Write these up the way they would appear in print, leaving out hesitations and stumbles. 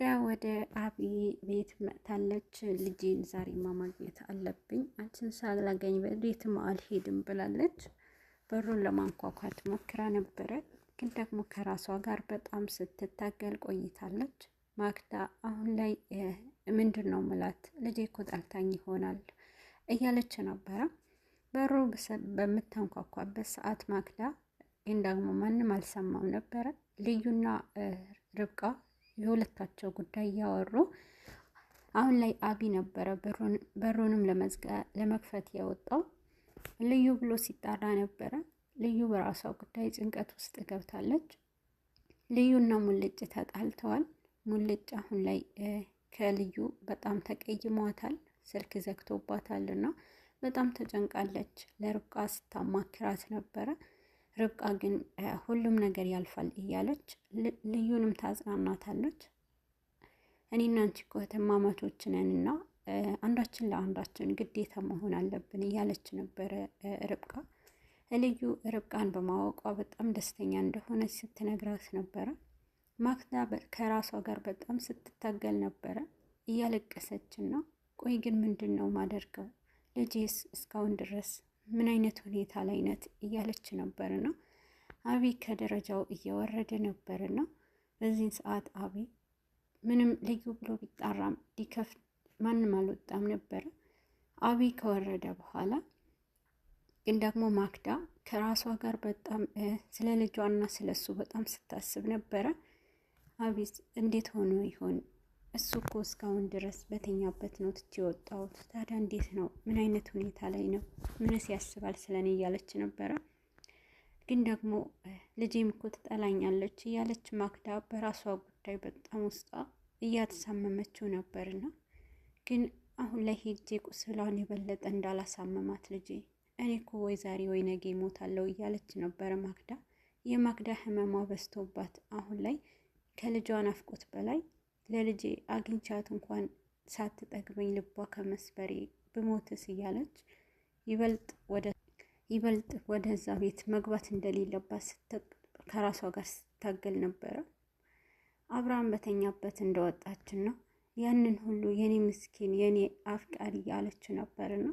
ማክዳ ወደ አቢ ቤት መጥታለች። ልጄን ዛሬማ ማግኘት አለብኝ፣ አንቺን ሳላገኝ በቤትም አልሄድም ብላለች። በሩን ለማንኳኳት ሞክራ ነበረ፣ ግን ደግሞ ከራሷ ጋር በጣም ስትታገል ቆይታለች። ማክዳ አሁን ላይ ምንድን ነው ምላት፣ ልጄ እኮ ጠልታኝ ይሆናል እያለች ነበረ። በሩ በምታንኳኳበት ሰዓት ማክዳ ግን ደግሞ ማንም አልሰማም ነበረ። ልዩና ርብቃ የሁለታቸው ጉዳይ እያወሩ አሁን ላይ አቢ ነበረ በሩንም ለመክፈት ያወጣው። ልዩ ብሎ ሲጣራ ነበረ። ልዩ በራሷ ጉዳይ ጭንቀት ውስጥ ገብታለች። ልዩና ሙልጭ ተጣልተዋል። ሙልጭ አሁን ላይ ከልዩ በጣም ተቀይሟታል። ስልክ ዘግቶባታልና በጣም ተጨንቃለች። ለርብቃ ስታማክራት ነበረ። ርብቃ ግን ሁሉም ነገር ያልፋል እያለች ልዩንም ታጽናናታለች። እኔና አንቺ እኮ እህትማማቾች ነንና አንዳችን ለአንዳችን ግዴታ መሆን አለብን እያለች ነበረ ርብቃ። ልዩ ርብቃን በማወቋ በጣም ደስተኛ እንደሆነች ስትነግራት ነበረ። ማክዳ ከራሷ ጋር በጣም ስትታገል ነበረ፣ እያለቀሰችና ቆይ ግን ምንድን ነው ማደርገው፣ ልጄስ እስካሁን ድረስ ምን አይነት ሁኔታ ላይ ነት እያለች ነበርና አቢ ከደረጃው እየወረደ ነበርና በዚህን ሰዓት አቢ ምንም ልዩ ብሎ ቢጣራም ሊከፍት ማንም አልወጣም ነበረ። አቢ ከወረደ በኋላ ግን ደግሞ ማክዳ ከራሷ ጋር በጣም ስለ ልጇና ስለሱ በጣም ስታስብ ነበረ። አቢስ እንዴት ሆኖ ይሆን? እሱ እኮ እስካሁን ድረስ በተኛበት ነው ትቼ ወጣሁት። ታዲያ እንዴት ነው? ምን አይነት ሁኔታ ላይ ነው? ምንስ ያስባል ስለኔ እያለች ነበረ። ግን ደግሞ ልጄም እኮ ትጠላኛለች እያለች ማክዳ በራሷ ጉዳይ በጣም ውስጧ እያተሳመመችው ነበርና ግን አሁን ላይ ሄጄ ቁስሏን የበለጠ እንዳላሳመማት ልጄ እኔ እኮ ወይ ዛሬ ወይ ነገ ሞታለሁ እያለች ነበረ ማክዳ። የማክዳ ህመሟ በዝቶባት አሁን ላይ ከልጇ ናፍቆት በላይ ለልጄ አግኝቻት እንኳን ሳትጠግበኝ ልቧ ከመስበሬ ብሞትስ እያለች ይበልጥ ወደዛ ቤት መግባት እንደሌለባት ከራሷ ጋር ስታገል ነበረ። አብርሃም በተኛበት እንደወጣችና ያንን ሁሉ የኔ ምስኪን የኔ አፍቃሪ እያለች ነበርና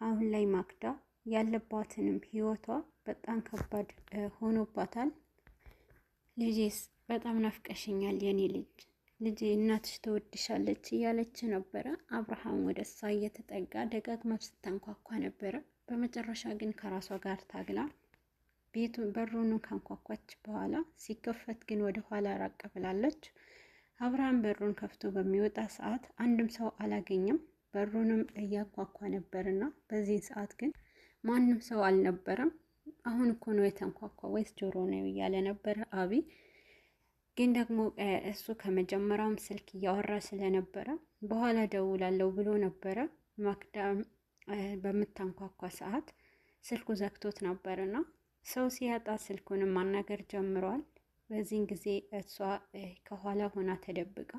አሁን ላይ ማክዳ ያለባትንም ህይወቷ በጣም ከባድ ሆኖባታል። ልጄስ በጣም ናፍቀሽኛል የኔ ልጄ እናትሽ ትወድሻለች እያለች ነበረ። አብርሃም ወደ እሷ እየተጠጋ ደጋግማ ስታንኳኳ ነበረ። በመጨረሻ ግን ከራሷ ጋር ታግላ በሩን ካንኳኳች በኋላ ሲከፈት ግን ወደ ኋላ ራቅ ብላለች። አብርሃም በሩን ከፍቶ በሚወጣ ሰዓት አንድም ሰው አላገኘም። በሩንም እያንኳኳ ነበርና በዚህ ሰዓት ግን ማንም ሰው አልነበረም። አሁን እኮ ነው የተንኳኳ ወይስ ጆሮ ነው እያለ ነበረ አቢ። ግን ደግሞ እሱ ከመጀመሪያውም ስልክ እያወራ ስለነበረ በኋላ ደውላለሁ ብሎ ነበረ። ማክዳ በምታንኳኳ ሰዓት ስልኩ ዘግቶት ነበርና ሰው ሲያጣ ስልኩንም ማናገር ጀምሯል። በዚህን ጊዜ እሷ ከኋላ ሆና ተደብቃ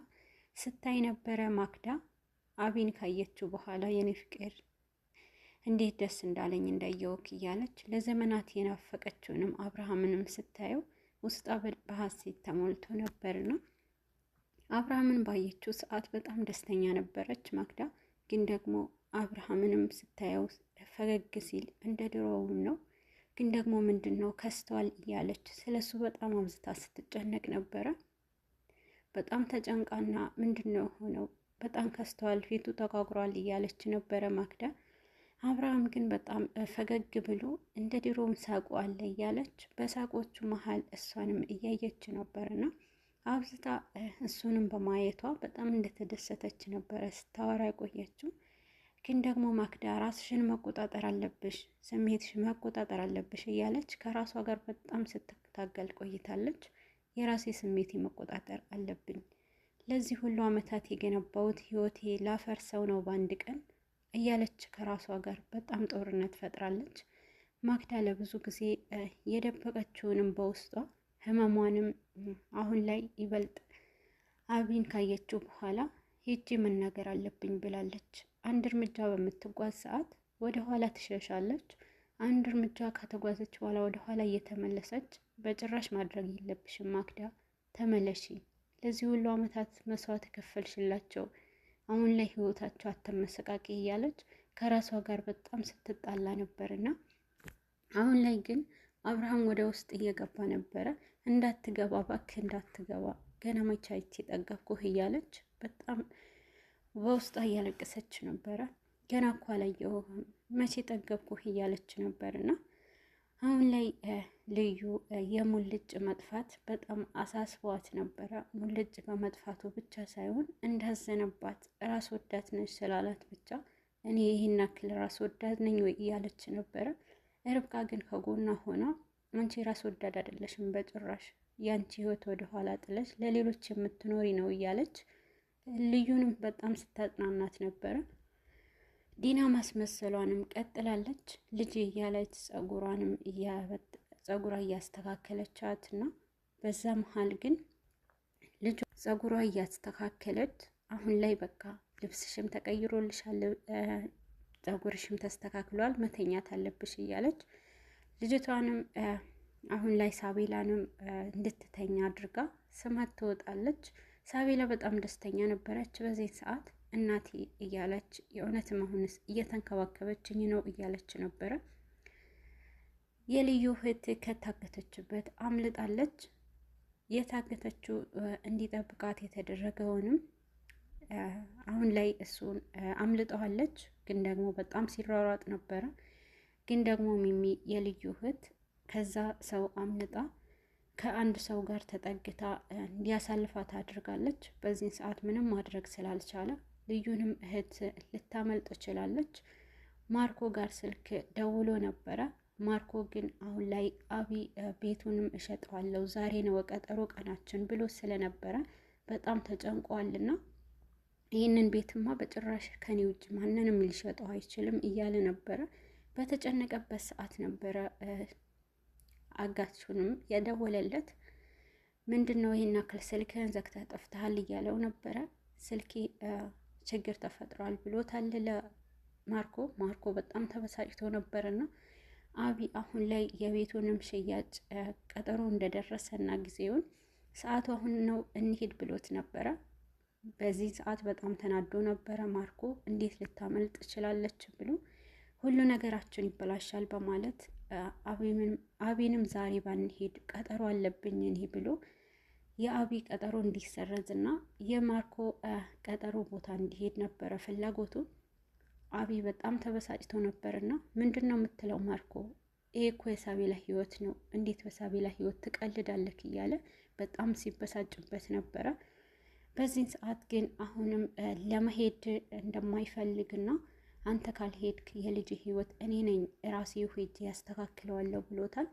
ስታይ ነበረ። ማክዳ አቢን ካየችው በኋላ የኔ ፍቅር እንዴት ደስ እንዳለኝ እንዳየውክ እያለች ለዘመናት የናፈቀችውንም አብርሃምንም ስታየው ውስጧ በሐሴት ተሞልቶ ነበርና አብርሃምን ባየችው ሰዓት በጣም ደስተኛ ነበረች ማክዳ። ግን ደግሞ አብርሃምንም ስታየው ፈገግ ሲል እንደ ድሮው ነው። ግን ደግሞ ምንድን ነው ከስተዋል እያለች ስለሱ በጣም አብዝታ ስትጨነቅ ነበረ። በጣም ተጨንቃና ምንድን ነው ሆነው በጣም ከስተዋል፣ ፊቱ ተቋቁሯል እያለች ነበረ ማክዳ። አብርሃም ግን በጣም ፈገግ ብሎ እንደ ድሮም ሳቁ አለ እያለች በሳቆቹ መሀል እሷንም እያየች ነበርና አብዝታ እሱንም በማየቷ በጣም እንደተደሰተች ነበረ ስታወራ የቆየችው። ግን ደግሞ ማክዳ ራስሽን መቆጣጠር አለብሽ፣ ስሜትሽን መቆጣጠር አለብሽ እያለች ከራሷ ጋር በጣም ስትታገል ቆይታለች። የራሴ ስሜት መቆጣጠር አለብኝ፣ ለዚህ ሁሉ ዓመታት የገነባሁት ህይወቴ ላፈርሰው ነው በአንድ ቀን እያለች ከራሷ ጋር በጣም ጦርነት ፈጥራለች። ማክዳ ለብዙ ጊዜ የደበቀችውንም በውስጧ ህመሟንም አሁን ላይ ይበልጥ አቢን ካየችው በኋላ ሄጄ መናገር አለብኝ ብላለች። አንድ እርምጃ በምትጓዝ ሰዓት ወደ ኋላ ትሸሻለች። አንድ እርምጃ ከተጓዘች በኋላ ወደ ኋላ እየተመለሰች በጭራሽ ማድረግ የለብሽም ማክዳ፣ ተመለሺ፣ ለዚህ ሁሉ ዓመታት መስዋዕት ከፈልሽላቸው፣ አሁን ላይ ህይወታቸው አተመሰቃቂ እያለች ከራሷ ጋር በጣም ስትጣላ ነበርና አሁን ላይ ግን አብርሃም ወደ ውስጥ እየገባ ነበረ። እንዳትገባ እባክህ እንዳትገባ፣ ገና መቼ አይቼ ጠገብኩህ እያለች በጣም በውስጧ እያለቀሰች ነበረ። ገና እኮ አላየሁህም መቼ ጠገብኩህ እያለች ነበርና አሁን ላይ ልዩ የሙልጭ መጥፋት በጣም አሳስቧት ነበረ። ሙልጭ በመጥፋቱ ብቻ ሳይሆን እንዳዘነባት ራስ ወዳድ ነች ስላላት ብቻ እኔ ይህን ያክል ራስ ወዳድ ነኝ ወይ እያለች ነበረ። ርብቃ ግን ከጎኗ ሆና አንቺ ራስ ወዳድ አይደለሽም በጭራሽ፣ ያንቺ ህይወት ወደ ኋላ ጥለሽ ለሌሎች የምትኖሪ ነው እያለች ልዩንም በጣም ስታጽናናት ነበረ። ዲና ማስመሰሏንም ቀጥላለች። ልጅ እያለች ጸጉሯ እያስተካከለቻት እና በዛ መሀል ግን ልጅ ጸጉሯ እያስተካከለች አሁን ላይ በቃ ልብስሽም ተቀይሮልሻል፣ ጸጉርሽም ተስተካክሏል፣ መተኛት አለብሽ እያለች ልጅቷንም አሁን ላይ ሳቤላንም እንድትተኛ አድርጋ ስማት ትወጣለች። ሳቤላ በጣም ደስተኛ ነበረች በዚህ ሰዓት። እናቴ እያለች የእውነትም አሁንስ እየተንከባከበችኝ ነው እያለች ነበረ። የልዩ እህት ከታገተችበት አምልጣለች። የታገተችው እንዲጠብቃት የተደረገውንም አሁን ላይ እሱን አምልጠዋለች። ግን ደግሞ በጣም ሲሯሯጥ ነበረ። ግን ደግሞ ሚሚ የልዩ እህት ከዛ ሰው አምልጣ ከአንድ ሰው ጋር ተጠግታ እንዲያሳልፋት አድርጋለች። በዚህን ሰዓት ምንም ማድረግ ስላልቻለ ልዩንም እህት ልታመልጥ ችላለች። ማርኮ ጋር ስልክ ደውሎ ነበረ። ማርኮ ግን አሁን ላይ አቢ ቤቱንም እሸጠዋለሁ ዛሬ ነው ቀጠሮ ቀናችን ብሎ ስለነበረ በጣም ተጨንቋልና ይህንን ቤትማ በጭራሽ ከኔ ውጭ ማንንም ሊሸጠው አይችልም እያለ ነበረ። በተጨነቀበት ሰዓት ነበረ አጋቹንም የደወለለት። ምንድነው ይሄን ያክል ስልክህን ዘግተህ ጠፍተሃል እያለው ነበረ። ስልኬ ችግር ተፈጥሯል ብሎታል ለማርኮ። ማርኮ በጣም ተበሳጭቶ ነበርና አቢ አሁን ላይ የቤቱንም ሽያጭ ቀጠሮ እንደደረሰና ጊዜውን ሰዓቱ አሁን ነው እንሂድ ብሎት ነበረ። በዚህ ሰዓት በጣም ተናዶ ነበረ ማርኮ። እንዴት ልታመልጥ ትችላለች ብሎ ሁሉ ነገራችን ይበላሻል በማለት አቢንም ዛሬ ባንሄድ ቀጠሮ አለብኝ እኔ ብሎ የአቢ ቀጠሮ እንዲሰረዝና የማርኮ ቀጠሮ ቦታ እንዲሄድ ነበረ ፍላጎቱ። አቢ በጣም ተበሳጭቶ ነበርና ምንድን ነው የምትለው ማርኮ? ይሄ እኮ የሳቤላ ህይወት ነው፣ እንዴት በሳቤላ ህይወት ትቀልዳለክ? እያለ በጣም ሲበሳጭበት ነበረ። በዚህን ሰዓት ግን አሁንም ለመሄድ እንደማይፈልግና አንተ ካልሄድክ የልጅ ህይወት እኔ ነኝ ራሴ ሄጄ ያስተካክለዋለሁ ብሎታል።